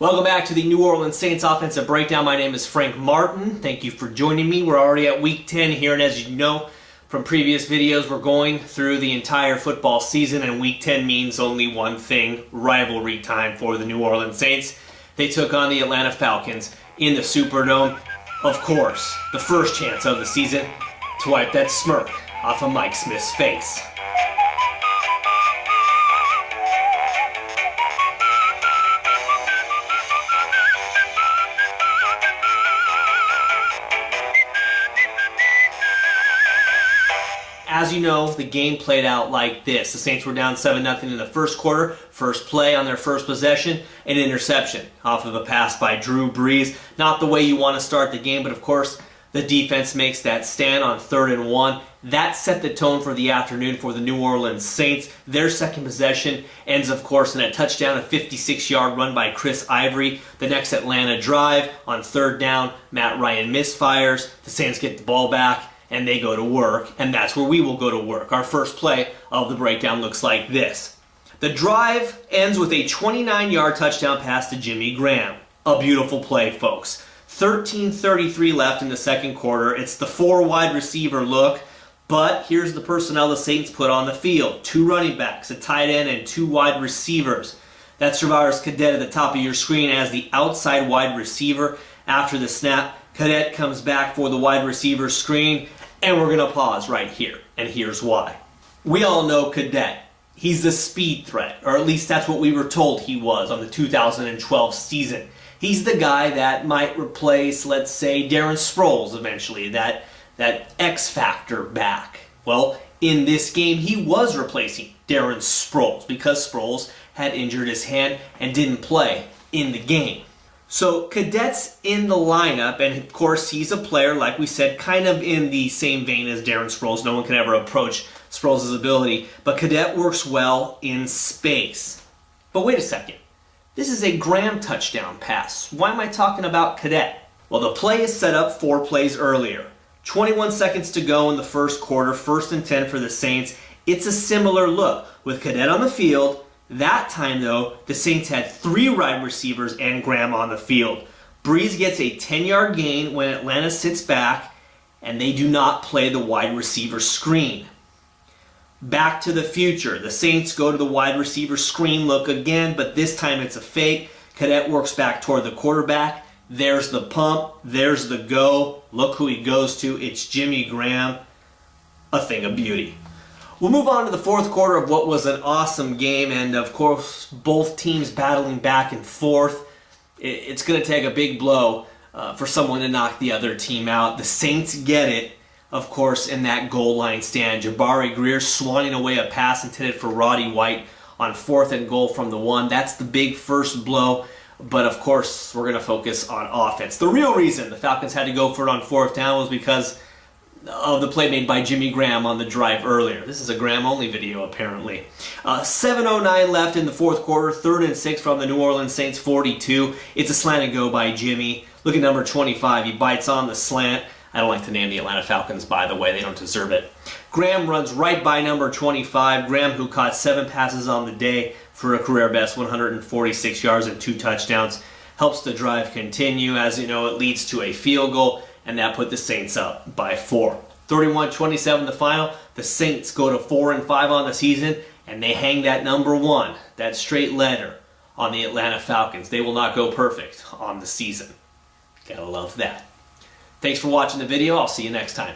Welcome back to the New Orleans Saints Offensive Breakdown. My name is Frank Martin. Thank you for joining me. We're already at Week 10 here, and as you know from previous videos, we're going through the entire football season, and Week 10 means only one thing: rivalry time for the New Orleans Saints. They took on the Atlanta Falcons in the Superdome. Of course, the first chance of the season to wipe that smirk off of Mike Smith's face. As you know, the game played out like this. The Saints were down 7-0 in the first quarter. First play on their first possession, an interception off of a pass by Drew Brees. Not the way you want to start the game, but of course, the defense makes that stand on 3rd and 1. That set the tone for the afternoon for the New Orleans Saints. Their second possession ends, of course, in a touchdown, a 56-yard run by Chris Ivory. The next Atlanta drive on 3rd down, Matt Ryan misfires. The Saints get the ball back, and they go to work, and that's where we will go to work. Our first play of the breakdown looks like this. The drive ends with a 29-yard touchdown pass to Jimmy Graham. A beautiful play, folks. 13:33 left in the second quarter. It's the 4 wide receiver look, but here's the personnel the Saints put on the field. 2 running backs, a tight end, and 2 wide receivers. That's Travaris Cadet at the top of your screen as the outside wide receiver. After the snap, Cadet comes back for the wide receiver screen, and we're going to pause right here, and here's why. We all know Cadet. He's the speed threat, or at least that's what we were told he was on the 2012 season. He's the guy that might replace, let's say, Darren Sproles eventually, that X-Factor back. Well, in this game, he was replacing Darren Sproles because Sproles had injured his hand and didn't play in the game. So Cadet's in the lineup, and of course he's a player, like we said, kind of in the same vein as Darren Sproles. No one can ever approach Sproles' ability, but Cadet works well in space. But wait a second. This is a Graham touchdown pass. Why am I talking about Cadet? Well, the play is set up 4 plays earlier. 21 seconds to go in the first quarter, 1st and 10 for the Saints. It's a similar look with Cadet on the field. That time, though, the Saints had 3 wide receivers and Graham on the field. Brees gets a 10-yard gain when Atlanta sits back, and they do not play the wide receiver screen. Back to the future. The Saints go to the wide receiver screen look again, but this time it's a fake. Cadet works back toward the quarterback. There's the pump. There's the go. Look who he goes to. It's Jimmy Graham. A thing of beauty. We'll move on to the fourth quarter of what was an awesome game, and of course both teams battling back and forth. It's going to take a big blow for someone to knock the other team out. The Saints get it, of course, in that goal line stand. Jabari Greer swanning away a pass intended for Roddy White on 4th and goal from the 1. That's the big first blow, but of course we're going to focus on offense. The real reason the Falcons had to go for it on 4th down was because of the play made by Jimmy Graham on the drive earlier. This is a Graham-only video, apparently. 7:09 left in the fourth quarter, 3rd and 6 from the New Orleans Saints 42. It's a slant and go by Jimmy. Look at number 25. He bites on the slant. I don't like to name the Atlanta Falcons, by the way. They don't deserve it. Graham runs right by number 25. Graham, who caught 7 passes on the day for a career-best 146 yards and 2 touchdowns, helps the drive continue. As you know, it leads to a field goal, and that put the Saints up by 4. 31-27 the final. The Saints go to 4-5 on the season, and they hang that number 1, that straight letter, on the Atlanta Falcons. They will not go perfect on the season. Gotta love that. Thanks for watching the video. I'll see you next time.